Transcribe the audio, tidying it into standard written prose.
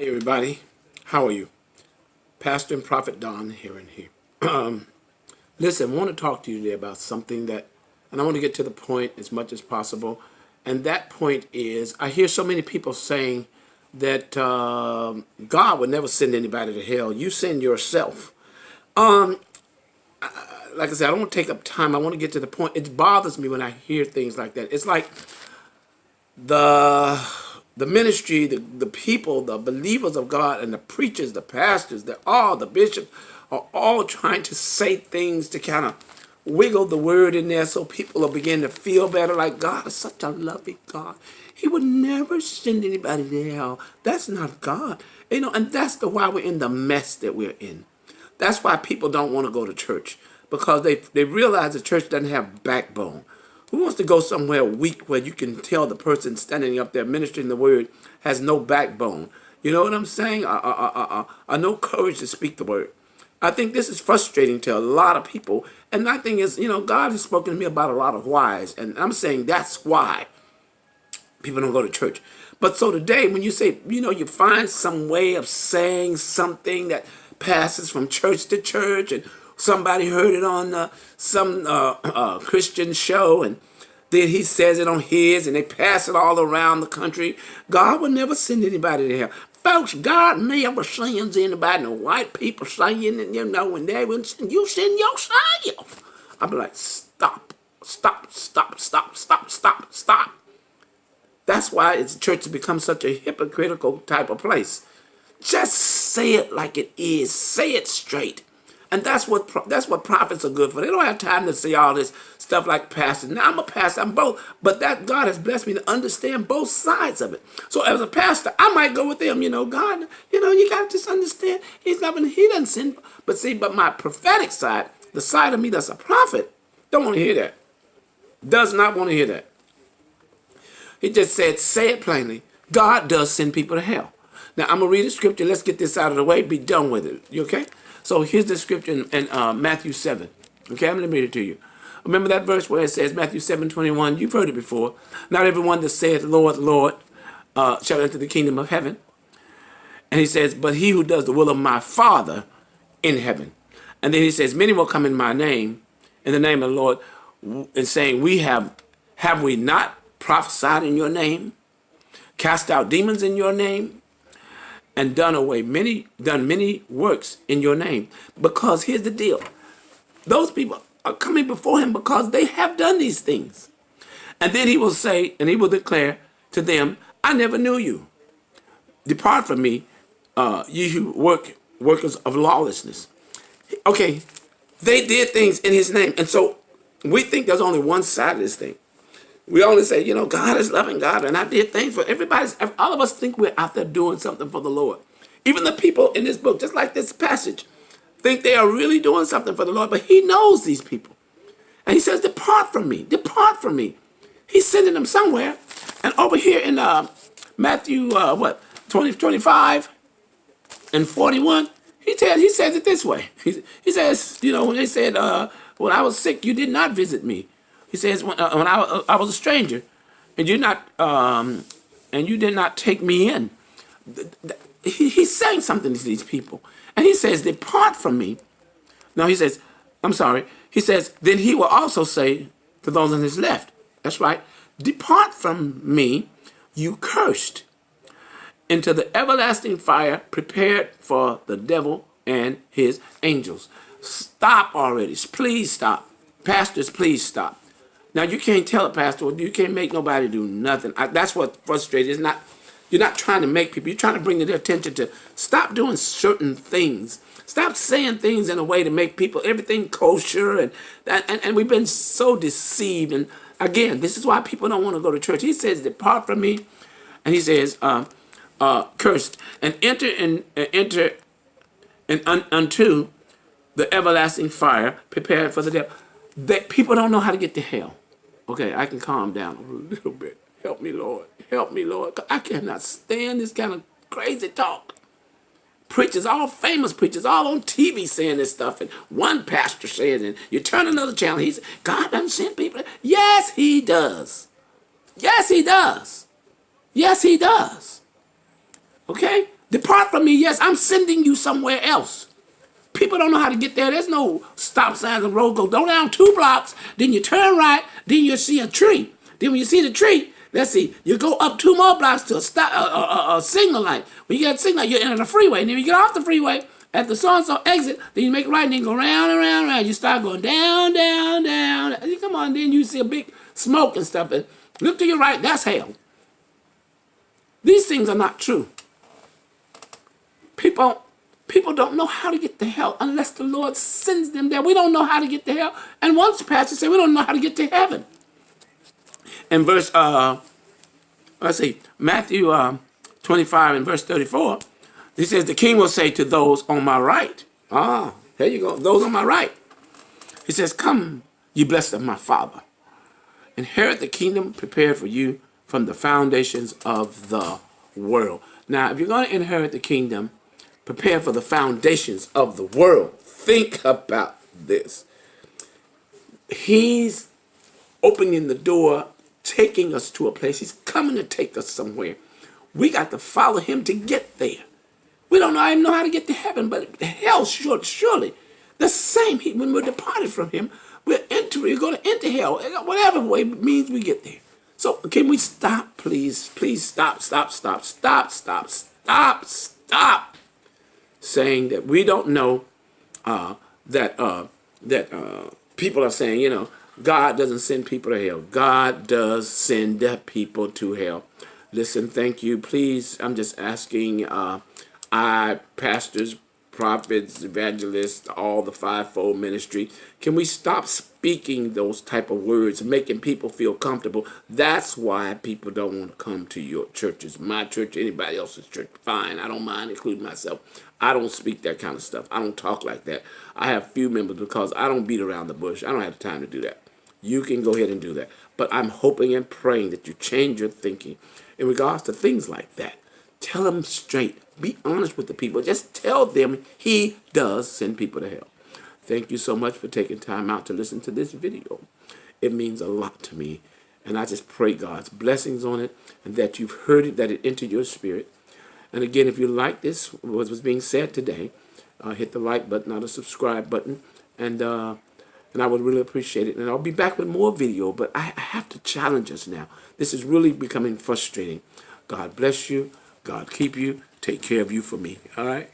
Hey everybody, how are you? Pastor and Prophet Don here and here. Listen, I want to talk to you today about something and I want to get to the point as much as possible. And that point is, I hear so many people saying that God would never send anybody to hell. You send yourself. Like I said, I don't want to take up time. I want to get to the point. It bothers me when I hear things like that. It's like the the ministry, the people, the believers of God, and the preachers, the pastors, the bishops are all trying to say things to kind of wiggle the word in there so people will begin to feel better. Like God is such a loving God. He would never send anybody to hell. That's not God. And that's why we're in the mess that we're in. That's why people don't want to go to church because they realize the church doesn't have backbone. Who wants to go somewhere weak where you can tell the person standing up there ministering the word has no backbone? You know what I'm saying? No courage to speak the word. I think this is frustrating to a lot of people. And my thing is, God has spoken to me about a lot of whys. And I'm saying that's why people don't go to church. But so today, when you say, you find some way of saying something that passes from church to church, and somebody heard it on some Christian show, and then he says it on his, and they pass it all around the country. God would never send anybody to hell. Folks, God never sends anybody. The white people saying, and when they would send, you send yourself. I'd be like, stop, stop, stop, stop, stop, stop, stop. That's why the church has become such a hypocritical type of place. Just say it like it is. Say it straight. And that's what prophets are good for. They don't have time to say all this stuff like pastor. Now, I'm a pastor. I'm both. But that God has blessed me to understand both sides of it. So as a pastor, I might go with them. God, you got to just understand. He's loving. He doesn't sin. But my prophetic side, the side of me that's a prophet, don't want to hear that. Does not want to hear that. He just said, say it plainly. God does send people to hell. Now, I'm going to read the scripture. Let's get this out of the way. Be done with it. You okay? So here's the scripture in Matthew 7. Okay, I'm going to read it to you. Remember that verse where it says, Matthew 7:21. You've heard it before. Not everyone that saith, Lord, Lord, shall enter the kingdom of heaven. And he says, but he who does the will of my Father in heaven. And then he says, many will come in my name, in the name of the Lord, and saying, have we not prophesied in your name, cast out demons in your name, and done many works in your name? Because here's the deal. Those people are coming before him because they have done these things. And then he will say, and he will declare to them, I never knew you. Depart from me, ye who workers of lawlessness. Okay, they did things in his name. And so we think there's only one side of this thing. We only say, God is loving God, and I did things for everybody. All of us think we're out there doing something for the Lord. Even the people in this book, just like this passage, think they are really doing something for the Lord, but he knows these people. And he says, depart from me, depart from me. He's sending them somewhere. And over here in Matthew, 25 and 41, he says it this way. He says, when they said, when I was sick, you did not visit me. He says, when I was a stranger, and you did not take me in. He's saying something to these people. And he says, depart from me. No, he says, I'm sorry. He says, then he will also say to those on his left, that's right, depart from me, you cursed, into the everlasting fire prepared for the devil and his angels. Stop already. Please stop. Pastors, please stop. Now, you can't tell a pastor, you can't make nobody do nothing. That's what frustrates. You're not trying to make people. You're trying to bring their attention to stop doing certain things. Stop saying things in a way to make people, everything kosher. And we've been so deceived. And again, this is why people don't want to go to church. He says, depart from me. And he says, cursed. And enter unto the everlasting fire prepared for the devil. People don't know how to get to hell. Okay, I can calm down a little bit. Help me, Lord. Help me, Lord. I cannot stand this kind of crazy talk. Preachers, all famous preachers, all on TV saying this stuff. And one pastor says, and you turn another channel, he says, God doesn't send people. Yes, he does. Yes, he does. Yes, he does. Okay? Depart from me. Yes, I'm sending you somewhere else. People don't know how to get there. There's no stop signs and road. Go down 2 blocks, then you turn right, then you see a tree. Then when you see the tree, let's see, you go up 2 more blocks to a signal light. When you get a signal light, you enter the freeway. And then you get off the freeway at the so-and-so exit, then you make a right, and then go round and round and round. You start going down, down, down. And you come on, then you see a big smoke and stuff. And look to your right, that's hell. These things are not true. People don't know how to get to hell unless the Lord sends them there. We don't know how to get to hell. And once pastor said we don't know how to get to heaven. In verse, Matthew 25 and verse 34, he says, the king will say to those on my right. Ah, there you go, those on my right. He says, come, ye blessed of my Father. Inherit the kingdom prepared for you from the foundations of the world. Now, if you're going to inherit the kingdom, prepare for the foundations of the world. Think about this. He's opening the door, taking us to a place. He's coming to take us somewhere. We got to follow him to get there. We don't even know how to get to heaven, but hell, surely. The same, when we're departed from him, we're going to enter hell. Whatever way it means we get there. So can we stop, please? Please stop saying that we don't know, that people are saying, God doesn't send people to hell. God does send people to hell. Listen, thank you. Please, I'm just asking, pastors, prophets, evangelists, all the fivefold ministry, can we stop speaking those type of words, making people feel comfortable? That's why people don't want to come to your churches. My church, anybody else's church, fine. I don't mind, including myself. I don't speak that kind of stuff. I don't talk like that. I have few members because I don't beat around the bush. I don't have the time to do that. You can go ahead and do that. But I'm hoping and praying that you change your thinking in regards to things like that. Tell them straight. Be honest with the people. Just tell them he does send people to hell. Thank you so much for taking time out to listen to this video. It means a lot to me. And I just pray God's blessings on it and that you've heard it, that it entered your spirit. And again, if you like this, what was being said today, hit the like button or the subscribe button. And I would really appreciate it. And I'll be back with more video, but I have to challenge us now. This is really becoming frustrating. God bless you. God keep you. Take care of you for me. All right?